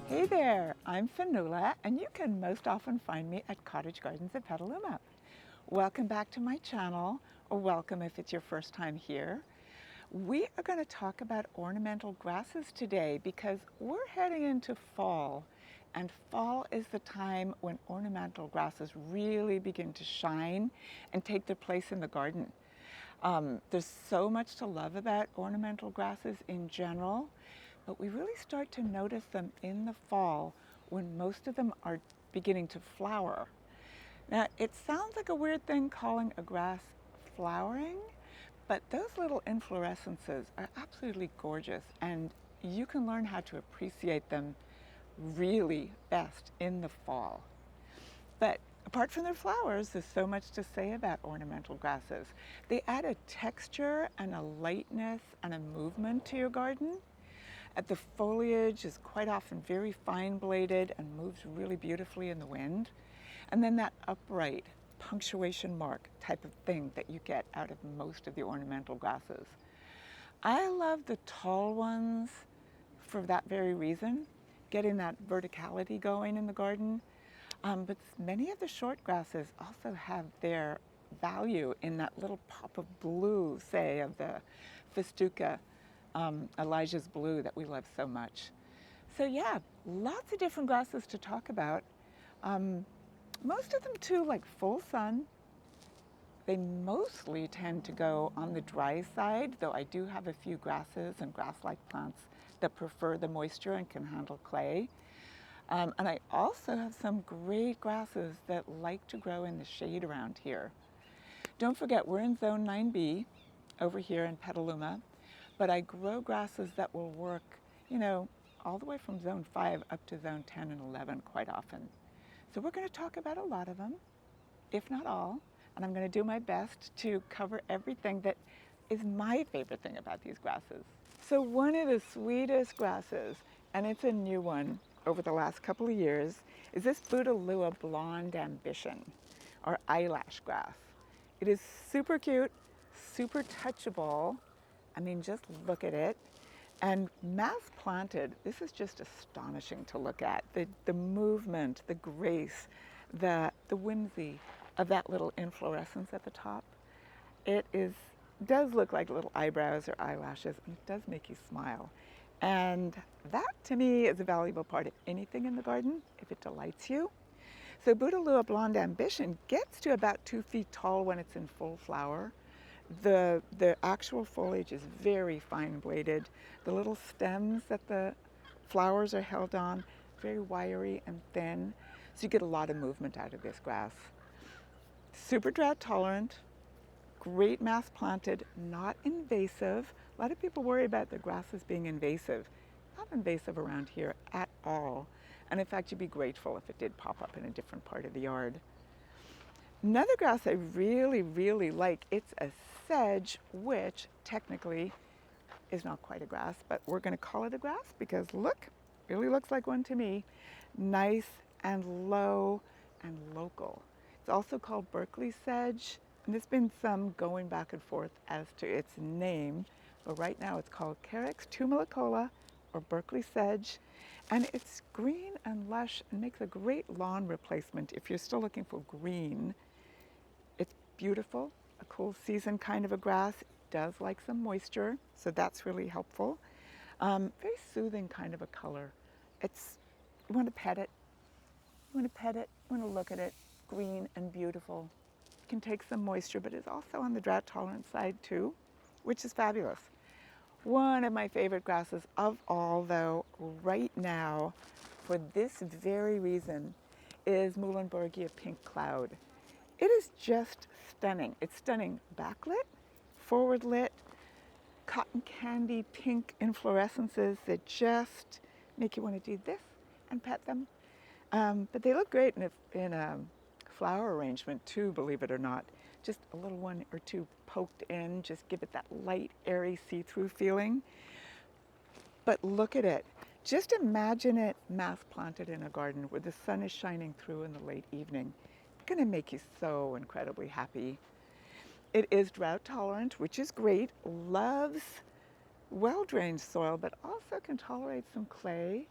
Hey there, I'm Fionuala, and you can most often find me at Cottage Gardens at Petaluma. Welcome back to my channel, or welcome if it's your first time here. We are going to talk about ornamental grasses today because we're heading into fall, and fall is the time when ornamental grasses really begin to shine and take their place in the garden. There's so much to love about ornamental grasses in general, but we really start to notice them in the fall when most of them are beginning to flower. Now, it sounds like a weird thing calling a grass flowering, but those little inflorescences are absolutely gorgeous, and you can learn how to appreciate them really best in the fall. But apart from their flowers, there's so much to say about ornamental grasses. They add a texture and a lightness and a movement to your garden. The foliage is quite often very fine-bladed and moves really beautifully in the wind. And then that upright punctuation mark type of thing that you get out of most of the ornamental grasses. I love the tall ones for that very reason, getting that verticality going in the garden. But many of the short grasses also have their value in that little pop of blue, say, of the Festuca, Elijah's blue that we love so much. So yeah, lots of different grasses to talk about. Most of them too like full sun. They mostly tend to go on the dry side, though I do have a few grasses and grass-like plants that prefer the moisture and can handle clay. And I also have some great grasses that like to grow in the shade around here. Don't forget, we're in Zone 9B over here in Petaluma, but I grow grasses that will work, all the way from Zone 5 up to Zone 10 and 11 quite often. So we're going to talk about a lot of them, if not all, and I'm going to do my best to cover everything that is my favorite thing about these grasses. So one of the sweetest grasses, and it's a new one over the last couple of years, is this Petaluma blonde ambition, or eyelash grass. It is super cute, super touchable. I mean, just look at it. And mass planted, this is just astonishing to look at. The movement, the grace, the whimsy of that little inflorescence at the top. It does look like little eyebrows or eyelashes, and it does make you smile. And that, to me, is a valuable part of anything in the garden, if it delights you. So Petaluma blonde ambition gets to about 2 feet tall when it's in full flower. The actual foliage is very fine-bladed. The little stems that the flowers are held on, very wiry and thin. So you get a lot of movement out of this grass. Super drought tolerant, great mass planted, not invasive. A lot of people worry about the grasses being invasive. Not invasive around here at all. And in fact, you'd be grateful if it did pop up in a different part of the yard. Another grass I really, really like, it's a sedge, which technically is not quite a grass, but we're going to call it a grass because look, really looks like one to me. Nice and low and local. It's also called Berkeley sedge, and there's been some going back and forth as to its name, but right now it's called Carex tumulacola, or Berkeley sedge, and it's green and lush and makes a great lawn replacement if you're still looking for green. It's beautiful, a cool season kind of a grass. It does like some moisture, so that's really helpful. Very soothing kind of a color. You want to pet it, you want to look at it, green and beautiful. It can take some moisture, but it's also on the drought tolerant side too, which is fabulous. One of my favorite grasses of all, though, right now, for this very reason, is Muhlenbergia pink cloud. It is just stunning. It's stunning backlit, forward lit, cotton candy pink inflorescences that just make you want to do this and pet them. But they look great in a flower arrangement too, believe it or not. Just a little one or two poked in, just give it that light, airy, see-through feeling. But look at it. Just imagine it mass planted in a garden where the sun is shining through in the late evening. It's going to make you so incredibly happy. It is drought tolerant, which is great. Loves well-drained soil, but also can tolerate some clay,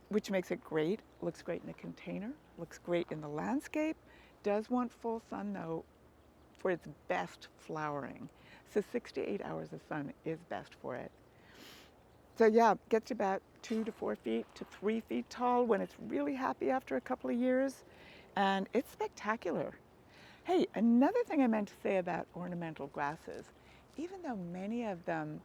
which makes it great. Looks great in a container, looks great in the landscape. Does want full sun though for its best flowering. So 6 to 8 hours of sun is best for it. So yeah, gets about 2 to 4 feet to 3 feet tall when it's really happy after a couple of years. And it's spectacular. Hey, another thing I meant to say about ornamental grasses, even though many of them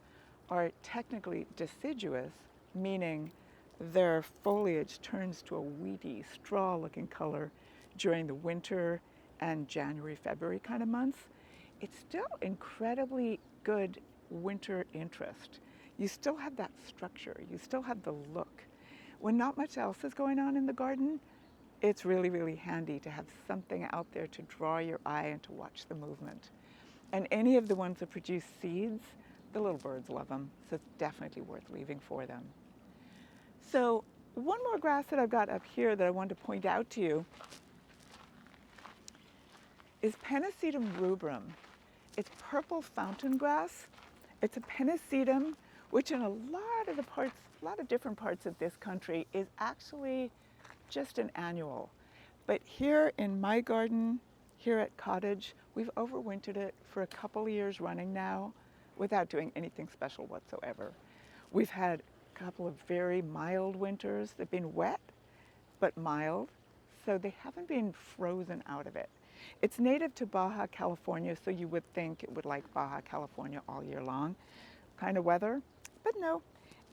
are technically deciduous, meaning their foliage turns to a weedy, straw-looking color during the winter and January, February kind of months, it's still incredibly good winter interest. You still have that structure, you still have the look. When not much else is going on in the garden, it's really, really handy to have something out there to draw your eye and to watch the movement. And any of the ones that produce seeds, the little birds love them, so it's definitely worth leaving for them. So one more grass that I've got up here that I wanted to point out to you is Pennisetum rubrum. It's purple fountain grass. It's a pennisetum, which in a lot of different parts of this country is actually just an annual. But here in my garden, here at Cottage, we've overwintered it for a couple of years running now without doing anything special whatsoever. We've had a couple of very mild winters. They've been wet, but mild, so they haven't been frozen out of it. It's native to Baja California, so you would think it would like Baja California all year long kind of weather, but no,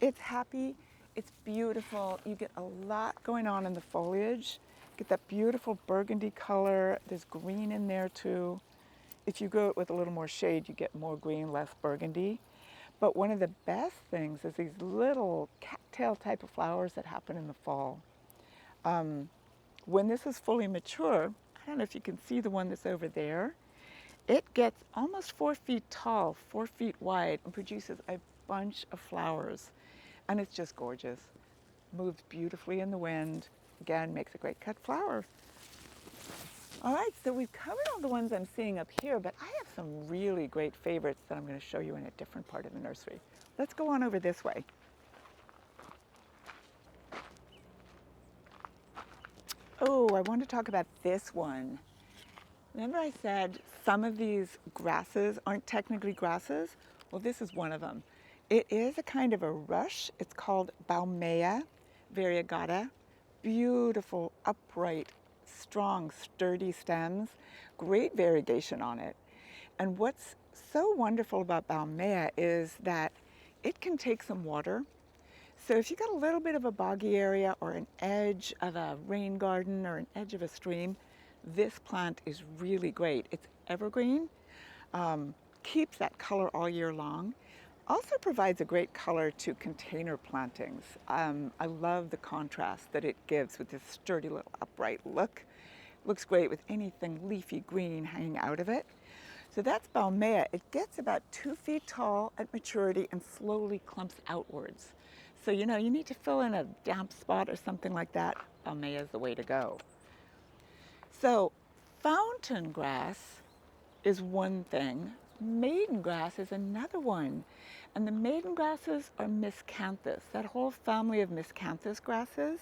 it's happy, it's beautiful. You get a lot going on in the foliage. Get that beautiful burgundy color. There's green in there too. If you go with a little more shade, you get more green, less burgundy. But one of the best things is these little cattail type of flowers that happen in the fall. When this is fully mature, I don't know if you can see the one that's over there, it gets almost 4 feet tall, 4 feet wide, and produces a bunch of flowers. And it's just gorgeous. Moves beautifully in the wind. Again, makes a great cut flower. All right, so we've covered all the ones I'm seeing up here, but I have some really great favorites that I'm going to show you in a different part of the nursery. Let's go on over this way. Oh, I want to talk about this one. Remember I said some of these grasses aren't technically grasses? Well, this is one of them. It is a kind of a rush. It's called Baumea variegata. Beautiful, upright, strong, sturdy stems. Great variegation on it. And what's so wonderful about Baumea is that it can take some water. So if you've got a little bit of a boggy area or an edge of a rain garden or an edge of a stream, this plant is really great. It's evergreen, keeps that color all year long. Also provides a great color to container plantings. I love the contrast that it gives with this sturdy little upright look. Looks great with anything leafy green hanging out of it. So that's Baumea. It gets about 2 feet tall at maturity and slowly clumps outwards. So you need to fill in a damp spot or something like that. Baumea is the way to go. So fountain grass is one thing. Maiden grass is another one. And the maiden grasses are miscanthus, that whole family of miscanthus grasses.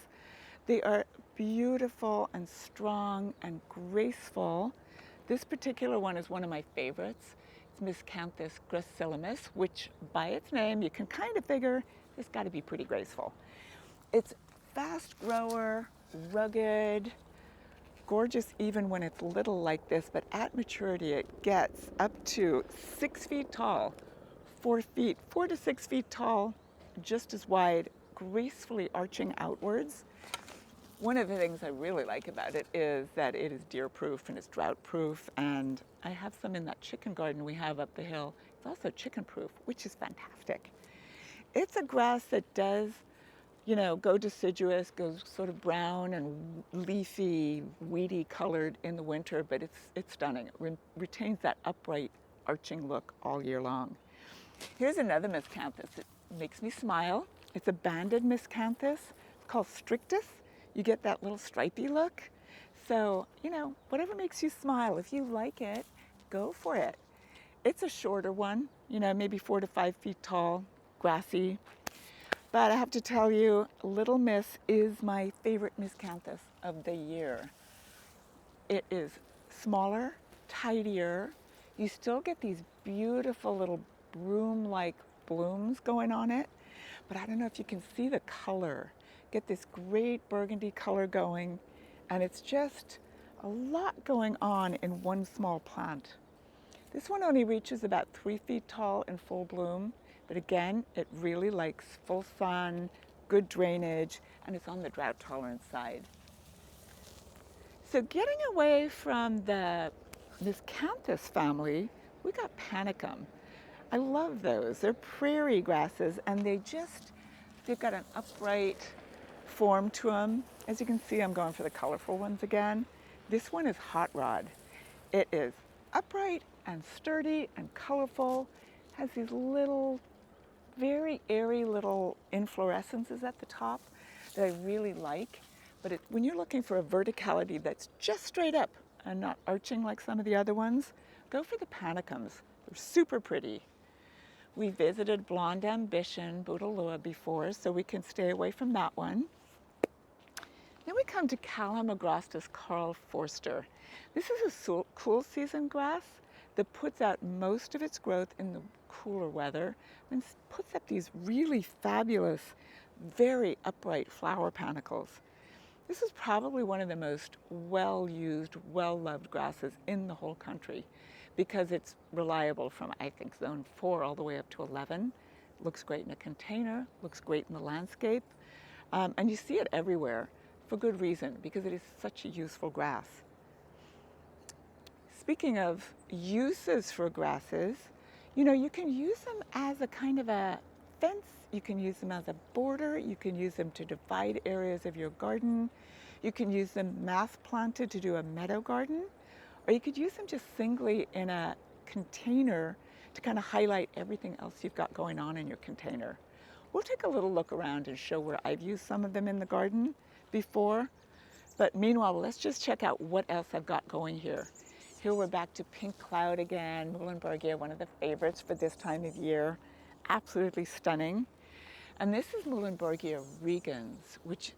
They are beautiful and strong and graceful. This particular one is one of my favorites. It's Miscanthus gracilis, which by its name you can kind of figure it's got to be pretty graceful. It's fast grower, rugged, gorgeous even when it's little like this, but at maturity it gets up to 6 feet tall, 4 to 6 feet tall, just as wide, gracefully arching outwards. One of the things I really like about it is that it is deer-proof and it's drought-proof, and I have some in that chicken garden we have up the hill. It's also chicken-proof, which is fantastic. It's a grass that does, go deciduous, goes sort of brown and leafy, weedy colored in the winter, but it's stunning. It retains that upright, arching look all year long. Here's another miscanthus. It makes me smile. It's a banded miscanthus. It's called strictus. You get that little stripy look. So, whatever makes you smile, if you like it, go for it. It's a shorter one, maybe 4 to 5 feet tall. grassy. But I have to tell you, Little Miss is my favorite miscanthus of the year. It is smaller, tidier. You still get these beautiful little broom-like blooms going on it, but I don't know if you can see the color. Get this great burgundy color going, and it's just a lot going on in one small plant. This one only reaches about 3 feet tall in full bloom, but again, it really likes full sun, good drainage, and it's on the drought tolerant side. So getting away from the miscanthus family, we got panicum. I love those. They're prairie grasses, and they've got an upright form to them. As you can see, I'm going for the colorful ones again. This one is hot rod. It is upright and sturdy and colorful, has these little, very airy little inflorescences at the top that I really like. But when you're looking for a verticality that's just straight up and not arching like some of the other ones, go for the panicums. They're super pretty. We visited Blonde Ambition, Petaluma before, so we can stay away from that one. Then we come to Calamagrostis Carl Forster. This is a cool season grass that puts out most of its growth in the cooler weather and puts up these really fabulous, very upright flower panicles. This is probably one of the most well-used, well-loved grasses in the whole country because it's reliable from, I think, zone 4 all the way up to 11. Looks great in a container, looks great in the landscape, and you see it everywhere for good reason because it is such a useful grass. Speaking of uses for grasses, you can use them as a kind of a fence. You can use them as a border. You can use them to divide areas of your garden. You can use them mass planted to do a meadow garden, or you could use them just singly in a container to kind of highlight everything else you've got going on in your container. We'll take a little look around and show where I've used some of them in the garden before. But meanwhile, let's just check out what else I've got going here. Here we're back to pink cloud again, Muhlenbergia, one of the favorites for this time of year. Absolutely stunning. And this is Muhlenbergia regans, which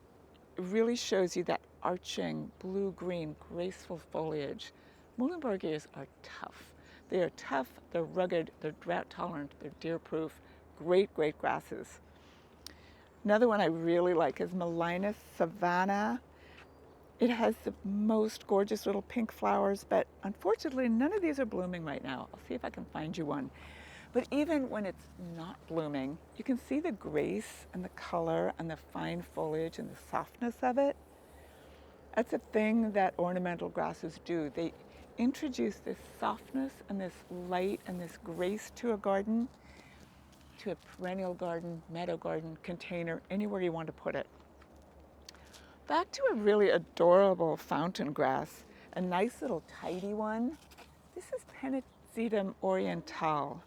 really shows you that arching blue-green graceful foliage. Muhlenbergias are tough. They are tough, they're rugged, they're drought tolerant, they're deer-proof. Great, great grasses. Another one I really like is Melinus savannah. It has the most gorgeous little pink flowers, but unfortunately none of these are blooming right now. I'll see if I can find you one. But even when it's not blooming, you can see the grace and the color and the fine foliage and the softness of it. That's a thing that ornamental grasses do. They introduce this softness and this light and this grace to a garden, to a perennial garden, meadow garden, container, anywhere you want to put it. Back to a really adorable fountain grass, a nice little tidy one. This is Penicillium orientale,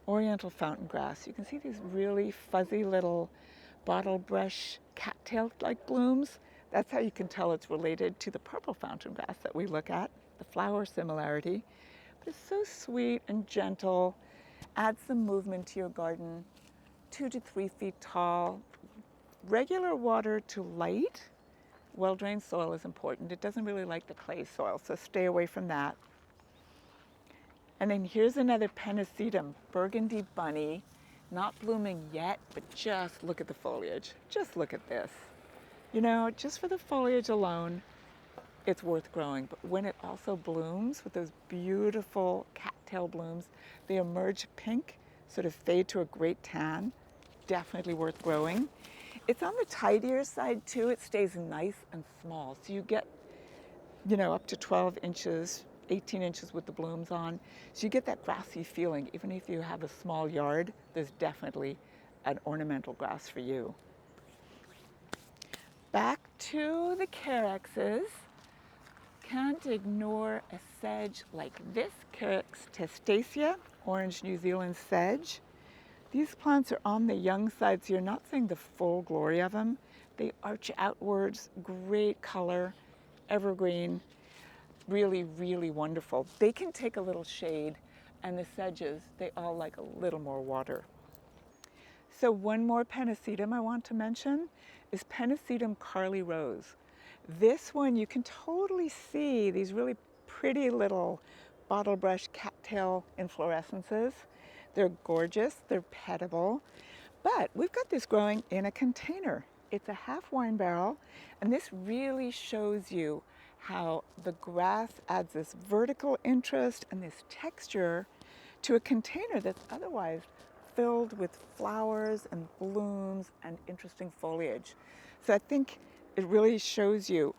oriental fountain grass. You can see these really fuzzy little bottle brush cattail-like blooms. That's how you can tell it's related to the purple fountain grass that we look at, the flower similarity. But it's so sweet and gentle, adds some movement to your garden, 2 to 3 feet tall, regular water to light. Well-drained soil is important. It doesn't really like the clay soil, so stay away from that. And then here's another Penicillium, burgundy bunny, not blooming yet, but just look at the foliage. Just look at this. Just for the foliage alone, it's worth growing. But when it also blooms with those beautiful cattail blooms, they emerge pink, sort of fade to a great tan, definitely worth growing. It's on the tidier side too. It stays nice and small. So you get, up to 12 inches, 18 inches with the blooms on. So you get that grassy feeling. Even if you have a small yard, there's definitely an ornamental grass for you. Back to the Caryxes. Can't ignore a sedge like this, Caryx testacea, orange New Zealand sedge. These plants are on the young side, so you're not seeing the full glory of them. They arch outwards, great color, evergreen, really, really wonderful. They can take a little shade, and the sedges, they all like a little more water. So one more pennisetum I want to mention is Pennisetum Carly Rose. This one you can totally see these really pretty little bottle brush cattail inflorescences. They're gorgeous, they're petable, but we've got this growing in a container. It's a half wine barrel, and this really shows you how the grass adds this vertical interest and this texture to a container that's otherwise filled with flowers and blooms and interesting foliage. So I think it really shows you,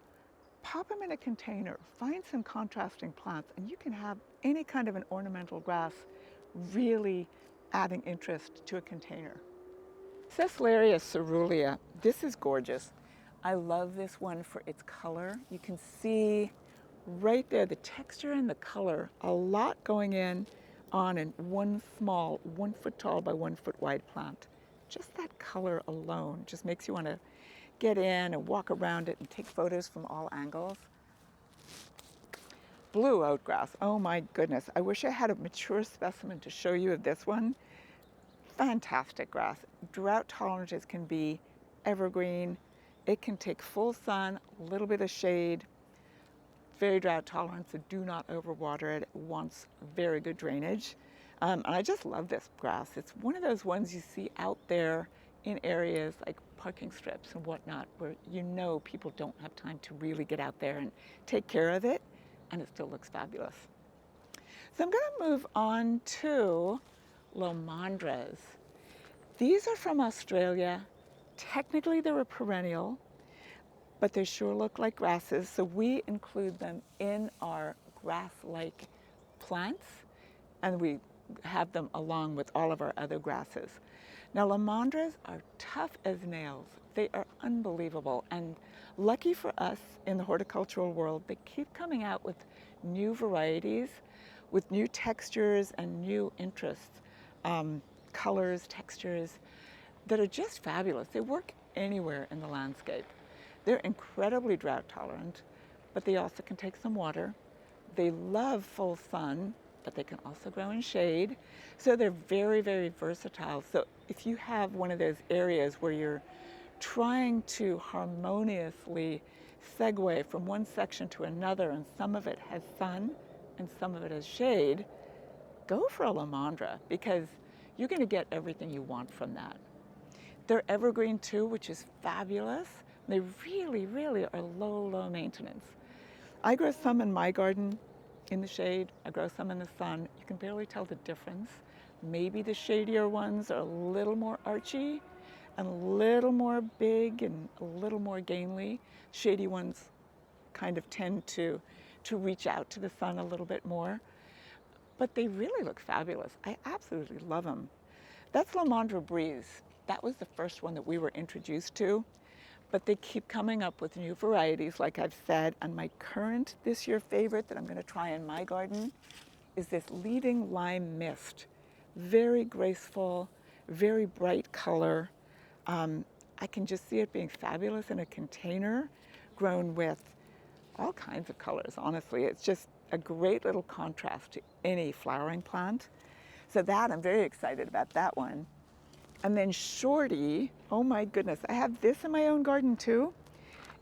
pop them in a container, find some contrasting plants, and you can have any kind of an ornamental grass really adding interest to a container. Cephalaria cerulean, this is gorgeous. I love this one for its color. You can see right there the texture and the color, a lot going on in one small 1 foot tall by 1 foot wide plant. Just that color alone just makes you want to get in and walk around it and take photos from all angles. Blue oatgrass, oh my goodness. I wish I had a mature specimen to show you of this one. Fantastic grass. Drought tolerant as can be, evergreen. It can take full sun, a little bit of shade. Very drought tolerant, so do not overwater it. It wants very good drainage. And I just love this grass. It's one of those ones you see out there in areas like parking strips and whatnot, where you know people don't have time to really get out there and take care of it, and it still looks fabulous. So I'm going to move on to Lomandras. These are from Australia. Technically they're a perennial, but they sure look like grasses, so we include them in our grass-like plants, and we have them along with all of our other grasses. Now, Lomandras are tough as nails. They are unbelievable, and lucky for us in the horticultural world, they keep coming out with new varieties, with new textures and new interests, colors, textures that are just fabulous. They work anywhere in the landscape. They're incredibly drought tolerant, but they also can take some water. They love full sun, but they can also grow in shade. So they're very, very versatile. So if you have one of those areas where you're trying to harmoniously segue from one section to another, and some of it has sun and some of it has shade, go for a Lomandra, because you're going to get everything you want from that. They're evergreen too, which is fabulous. They really, really are low maintenance. I grow some in my garden in the shade. I grow some in the sun. You can barely tell the difference. Maybe the shadier ones are a little more archy and a little more big and a little more gainly. Shady ones kind of tend to reach out to the sun a little bit more. But they really look fabulous. I absolutely love them. That's Lomandra Breeze. That was the first one that we were introduced to, but they keep coming up with new varieties, like I've said, and my current this year favorite that I'm going to try in my garden is this Leading Lime Mist. Very graceful, very bright color. I can just see it being fabulous in a container grown with all kinds of colors, honestly. It's just a great little contrast to any flowering plant. So that, I'm very excited about that one. And then Shorty, oh my goodness, I have this in my own garden too.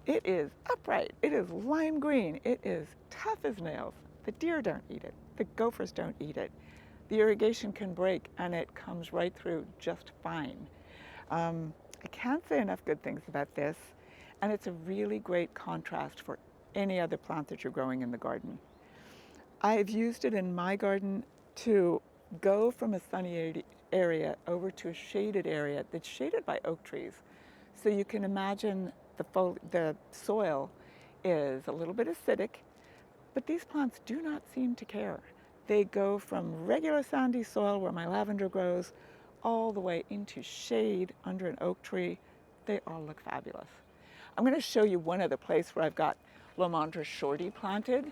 It is upright, it is lime green, it is tough as nails. The deer don't eat it, the gophers don't eat it. The irrigation can break and it comes right through just fine. I can't say enough good things about this, and it's a really great contrast for any other plant that you're growing in the garden. I've used it in my garden to go from a sunny area over to a shaded area that's shaded by oak trees. So you can imagine the soil is a little bit acidic, but these plants do not seem to care. They go from regular sandy soil where my lavender grows all the way into shade under an oak tree. They all look fabulous. I'm going to show you one other place where I've got Lomandra Shorty planted,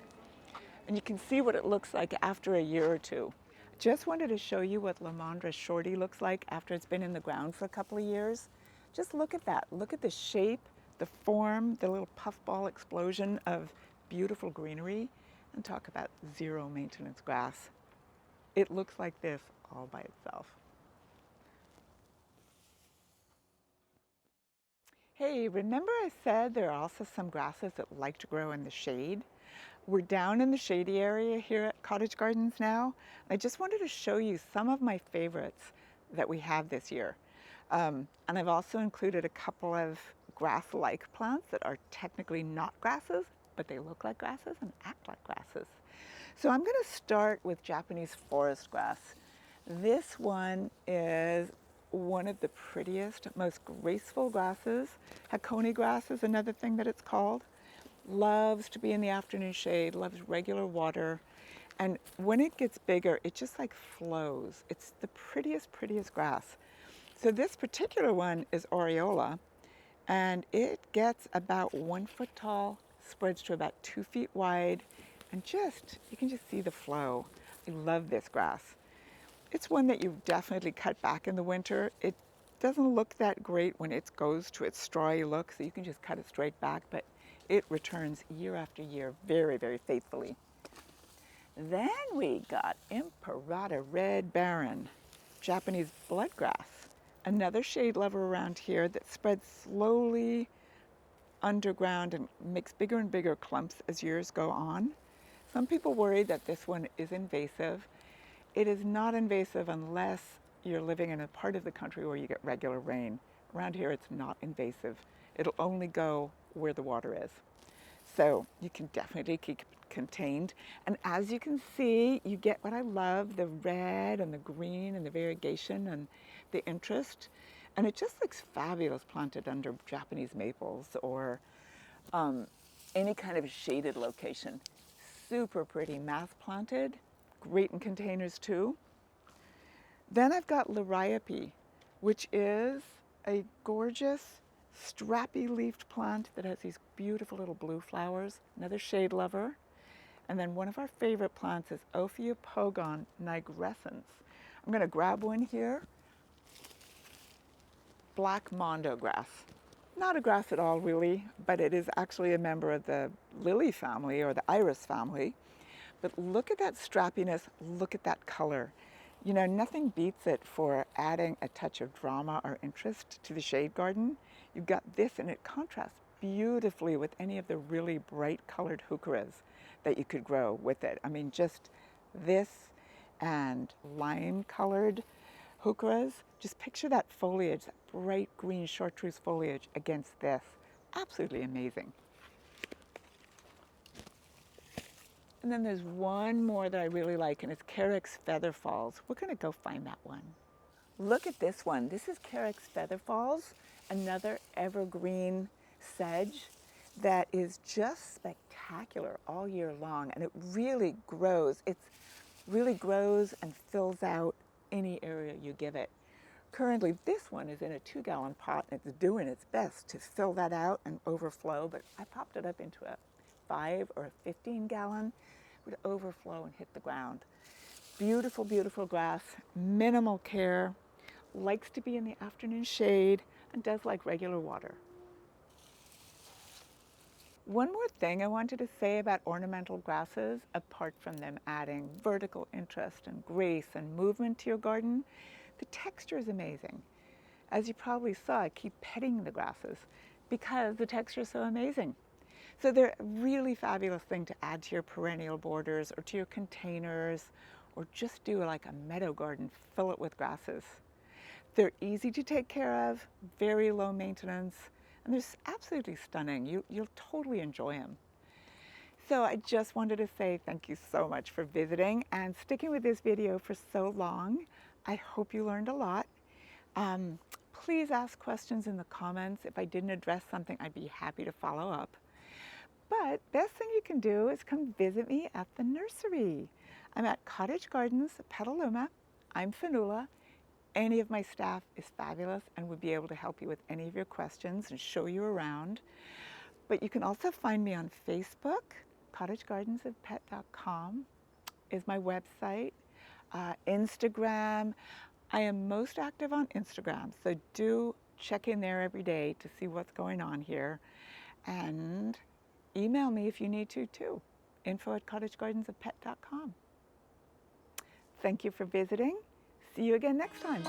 and you can see what it looks like after a year or two. Just wanted to show you what Lomandra Shorty looks like after it's been in the ground for a couple of years. Just look at that. Look at the shape, the form, the little puffball explosion of beautiful greenery, and talk about zero maintenance grass. It looks like this all by itself. Hey, remember I said there are also some grasses that like to grow in the shade? We're down in the shady area here at Cottage Gardens now. I just wanted to show you some of my favorites that we have this year. And I've also included a couple of grass-like plants that are technically not grasses, but they look like grasses and act like grasses. So I'm going to start with Japanese forest grass. This one is one of the prettiest, most graceful grasses. Hakone grass is another thing that it's called. Loves to be in the afternoon shade, loves regular water. And when it gets bigger, it just like flows. It's the prettiest grass. So this particular one is Ornamental, and it gets about 1 foot tall, spreads to about 2 feet wide, and you can just see the flow. I love this grass. It's one that you definitely cut back in the winter. It doesn't look that great when it goes to its strawy look, so you can just cut it straight back, but it returns year after year very faithfully. Then we got Imperator Red Baron, Japanese bloodgrass, another shade lover around here that spreads slowly underground and makes bigger and bigger clumps as years go on. Some people worry that this one is invasive. It is not invasive unless you're living in a part of the country where you get regular rain. Around here it's not invasive. It'll only go where the water is. So you can definitely keep it contained. And as you can see, you get what I love, the red and the green and the variegation and the interest. And it just looks fabulous planted under Japanese maples or any kind of shaded location. Super pretty mass planted, great in containers too. Then I've got Liriope, which is a gorgeous strappy leafed plant that has these beautiful little blue flowers, another shade lover. And then one of our favorite plants is Ophiopogon nigrescens. I'm going to grab one here. Black mondo grass. Not a grass at all really, but it is actually a member of the lily family or the iris family. But look at that strappiness, look at that color. You know, nothing beats it for adding a touch of drama or interest to the shade garden. You've got this and it contrasts beautifully with any of the really bright colored heucheras that you could grow with it. I mean, just this and lime colored heucheras. Just picture that foliage, that bright green chartreuse foliage against this. Absolutely amazing. And then there's one more that I really like, and it's Carex Featherfalls. We're going to go find that one. Look at this one. This is Carex Featherfalls, another evergreen sedge that is just spectacular all year long, and it really grows. It really grows and fills out any area you give it. Currently, this one is in a 2-gallon pot, and it's doing its best to fill that out and overflow, but I popped it up into a 5 or a 15-gallon, would overflow and hit the ground. Beautiful grass, minimal care, likes to be in the afternoon shade, and does like regular water. One more thing I wanted to say about ornamental grasses, apart from them adding vertical interest and grace and movement to your garden, the texture is amazing. As you probably saw, I keep petting the grasses because the texture is so amazing. So they're a really fabulous thing to add to your perennial borders or to your containers, or just do like a meadow garden, fill it with grasses. They're easy to take care of, very low maintenance, and they're absolutely stunning. You'll totally enjoy them. So I just wanted to say thank you so much for visiting and sticking with this video for so long. I hope you learned a lot. Please ask questions in the comments. If I didn't address something, I'd be happy to follow up. But best thing you can do is come visit me at the nursery. I'm at Cottage Gardens, Petaluma. I'm Fionuala. Any of my staff is fabulous and would be able to help you with any of your questions and show you around. But you can also find me on Facebook. cottagegardensofpet.com is my website. Instagram. I am most active on Instagram, so do check in there every day to see what's going on here. And email me if you need to too. info@cottagegardensofpet.com. Thank you for visiting. See you again next time.